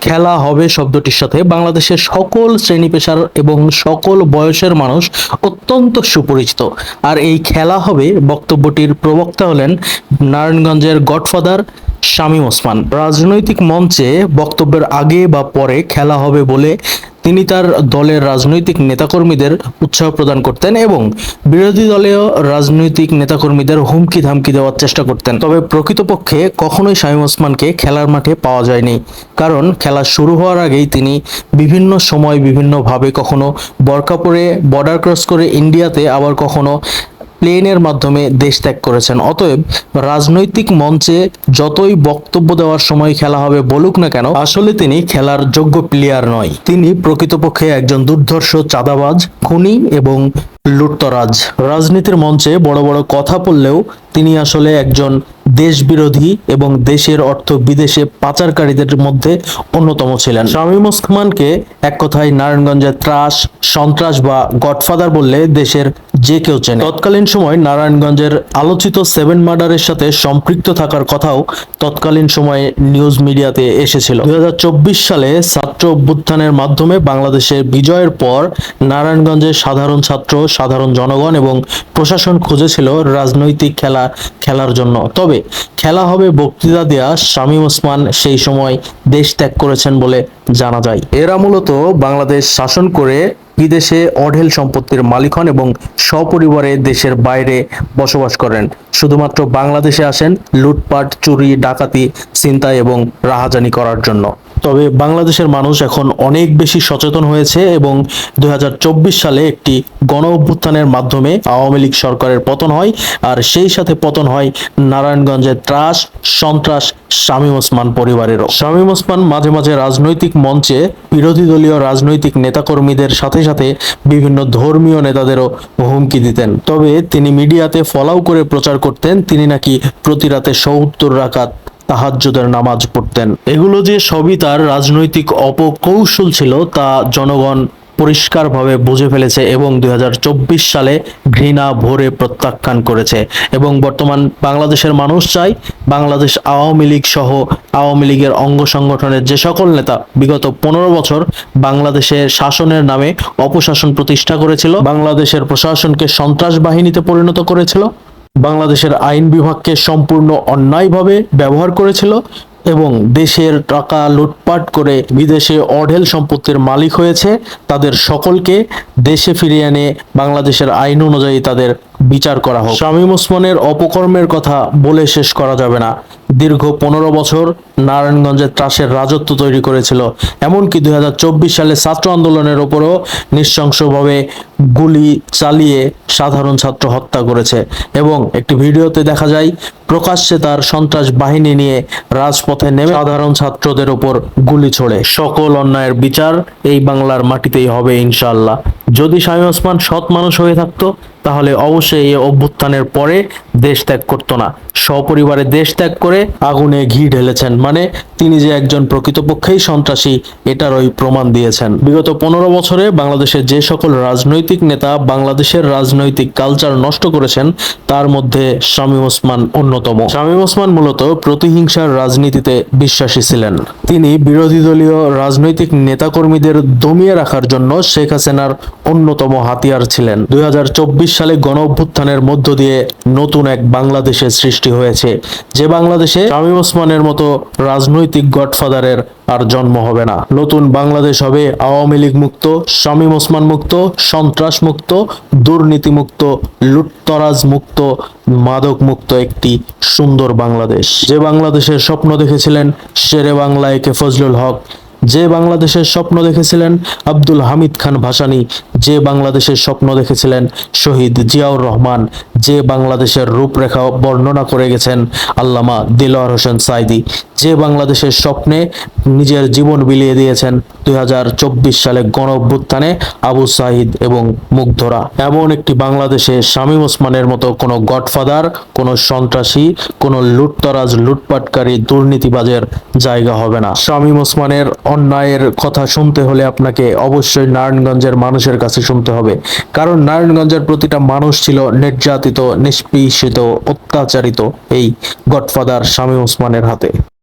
খেলা হবে শব্দটির সাথে বাংলাদেশের সকল শ্রেণী পেশার এবং সকল বয়সের মানুষ অত্যন্ত সুপরিচিত। আর এই খেলা হবে বক্তব্যটির প্রবক্তা হলেন নারায়ণগঞ্জের গডফাদার শামীম ওসমান। রাজনৈতিক মঞ্চে বক্তব্যের আগে বা পরে খেলা হবে বলে তিনি তার দলের রাজনৈতিক নেতাকর্মীদের উৎসাহ প্রদান করতেন এবং বিরোধী দলীয় রাজনৈতিক নেতাকর্মীদের হুমকি ধামকি দেওয়ার চেষ্টা করতেন। তবে প্রকৃতপক্ষে কখনোই শামীম ওসমানকে খেলার মাঠে পাওয়া যায়নি, কারণ খেলা শুরু হওয়ার আগেই তিনি বিভিন্ন সময় বিভিন্নভাবে কখনো বোরকা পরে বর্ডার ক্রস করে ইন্ডিয়াতে, আবার কখনো প্লেনের মাধ্যমে দেশ ত্যাগ করেছেন। অতএব রাজনৈতিক মঞ্চে যতই বক্তব্য দেওয়ার সময় খেলা হবে বলুক না কেন, আসলে তিনি খেলার যোগ্য প্লেয়ার নয়। তিনি প্রকৃতপক্ষে একজন দুর্ধর্ষ চাঁদাবাজ, খুনি এবং লুটতরাজ। রাজনীতির মঞ্চে বড় বড় কথা বললেও তিনি আসলে একজন দেশবিরোধী এবং দেশের অর্থ বিদেশে পাচারকারীদের মধ্যে অন্যতম ছিলেন। শামীম ওসমানকে এক কথায় নারায়ণগঞ্জের ত্রাস, সন্ত্রাস বা গডফাদার বললে দেশের যে কেউ চেনে। তৎকালীন সময় নারায়ণগঞ্জের আলোচিত 7 মার্ডারের সাথে সম্পৃক্ত থাকার কথাও তৎকালীন সময়ে নিউজ মিডিয়াতে এসেছিল। 2024 সালে ছাত্র অভ্যুত্থানের মাধ্যমে বাংলাদেশের বিজয়ের পর নারায়ণগঞ্জের সাধারণ ছাত্র, সাধারণ জনগণ এবং প্রশাসন খুঁজেছিল রাজনৈতিক খেলার জন্য। তবে খেলা হবে বক্তৃতা দেয়া শামীম ওসমান সেই সময় দেশ ত্যাগ করেছেন বলে জানা যায়। এরা মূলত বাংলাদেশ শাসন করে বিদেশে অঢেল সম্পত্তির মালিক হন এবং সপরিবারে দেশের বাইরে বসবাস করেন। শুধুমাত্র বাংলাদেশে আসেন লুটপাট, চুরি, ডাকাতি, ছিনতাই এবং রাহাজানি করার জন্য। তবে বাংলাদেশের মানুষ এখন অনেক বেশি সচেতন হয়েছে এবং 2024 সালে একটি গণ অভ্যুত্থানের মাধ্যমে আওয়ামী লীগ সরকারের পতন হয়, আর সেই সাথে পতন হয় নারায়ণগঞ্জের ত্রাস, সন্ত্রাস শামীম ওসমান পরিবারেরও। শামীম ওসমান মাঝে মাঝে রাজনৈতিক মঞ্চে বিরোধী দলীয় রাজনৈতিক নেতাকর্মীদের সাথে সাথে বিভিন্ন ধর্মীয় নেতাদেরও হুমকি দিতেন। তবে তিনি মিডিয়াতে ফলাও করে প্রচার করতেন তিনি নাকি প্রতি রাতে 70 রাকাত তাহাজ্জুদের নামাজ পড়তেন। এগুলো যে সবই তার রাজনৈতিক অপকৌশল ছিল তা জনগণ পরিষ্কারভাবে বুঝে ফেলেছে এবং 2024 সালে ঘৃণা ভরে প্রত্যাখ্যান করেছে। এবং বর্তমান বাংলাদেশের মানুষ চায় বাংলাদেশ আওয়ামী লীগ সহ আওয়ামী লীগের অঙ্গ সংগঠনের যে সকল নেতা বিগত 15 বছর বাংলাদেশের শাসনের নামে অপশাসন প্রতিষ্ঠা করেছিল, বাংলাদেশের প্রশাসনকে সন্ত্রাস বাহিনীতে পরিণত করেছিল, বাংলাদেশের আইন বিভাগকে সম্পূর্ণ অন্যায়ভাবে ব্যবহার করেছিল এবং দেশের টাকা লুটপাট করে বিদেশে অঢেল সম্পত্তির মালিক হয়েছে, তাদের সকলকে দেশে ফিরিয়ে এনে বাংলাদেশের আইন অনুযায়ী তাদের বিচার করা হোক। শামীম ওসমানের অপকর্মের কথা বলে শেষ করা যাবে না। দীর্ঘ 15 বছর নারায়ণগঞ্জের ত্রাসের রাজত্ব তৈরি করেছিল। এমনকি 2024 সালে ছাত্র আন্দোলনের ওপরও নৃশংসভাবে গুলি চালিয়ে সাধারণ ছাত্র হত্যা করেছে এবং একটি ভিডিওতে দেখা যায় প্রকাশ্যে তার সন্ত্রাস বাহিনী নিয়ে রাজপথে নেমে সাধারণ ছাত্রদের উপর গুলি ছোড়ে। সকল অন্যায়ের বিচার এই বাংলার মাটিতেই হবে ইনশাআল্লাহ। যদি শামীম ওসমান সৎ মানুষ হয়ে থাকতো তাহলে অবশ্যই এই অভ্যুত্থানের পরে দেশ ত্যাগ করতো না, সপরিবারে দেশ ত্যাগ করে আগুনে ঘি ঢেলেছেন। মানে তিনি যে একজন প্রকৃতপক্ষেই সন্ত্রাসী এটারই প্রমাণ দিয়েছেন। বিগত 15 বছরে বাংলাদেশের যে সকল রাজনৈতিক নেতা বাংলাদেশের রাজনৈতিক কালচার নষ্ট করেছেন তার মধ্যে শামীম ওসমান অন্যতম। শামীম ওসমান মূলত প্রতিহিংসার রাজনীতিতে বিশ্বাসী ছিলেন। তিনি বিরোধী দলীয় রাজনৈতিক নেতাকর্মীদের দমিয়ে রাখার জন্য শেখ হাসিনার অন্যতম হাতিয়ার ছিলেন। 2024 সালে গণ অভ্যুত্থানের মধ্য দিয়ে নতুন এক বাংলাদেশের সৃষ্টি হয়েছে, যে বাংলাদেশে শামীম ওসমানের মতো রাজনৈতিক গডফাদারের আর জন্ম হবে না। নতুন বাংলাদেশ হবে আওয়ামী লীগ মুক্ত, শামীম ওসমান মুক্ত, সন্ত্রাস মুক্ত, দুর্নীতি মুক্ত, লুটতরাজ মুক্ত, মাদক মুক্ত একটি সুন্দর বাংলাদেশ। যে বাংলাদেশের স্বপ্ন দেখেছিলেন শেরে বাংলা একে ফজলুল হক, যে বাংলাদেশের স্বপ্ন দেখেছিলেন আব্দুল হামিদ খান ভাসানী, যে বাংলাদেশের স্বপ্ন দেখেছিলেন শহীদ জিয়াউর রহমান, যে বাংলাদেশের রূপরেখা বর্ণনা করে গেছেন আল্লামা দেলোয়ার হোসেন সাঈদী, যে বাংলাদেশের স্বপ্নে নিজের জীবন বিলিয়ে দিয়েছেন 2024 সালে গণ অভ্যুত্থানে আবু সাঈদ এবং মুগ্ধরা। এমন একটি বাংলাদেশে শামীম ওসমানের মতো কোনো গডফাদার, কোনো সন্ত্রাসী, কোনো লুটতরাজ, লুটপাটকারী, দুর্নীতিবাজের জায়গা হবে না। শামীম ওসমানের অন্যায়ের কথা শুনতে হলে আপনাকে অবশ্যই নারায়ণগঞ্জের মানুষের কাছে শুনতে হবে, কারণ নারায়ণগঞ্জের প্রতিটা মানুষ ছিল নির্যাতিত, নিষ্পেষিত, অত্যাচারিত এই গডফাদার শামীম ওসমানের হাতে।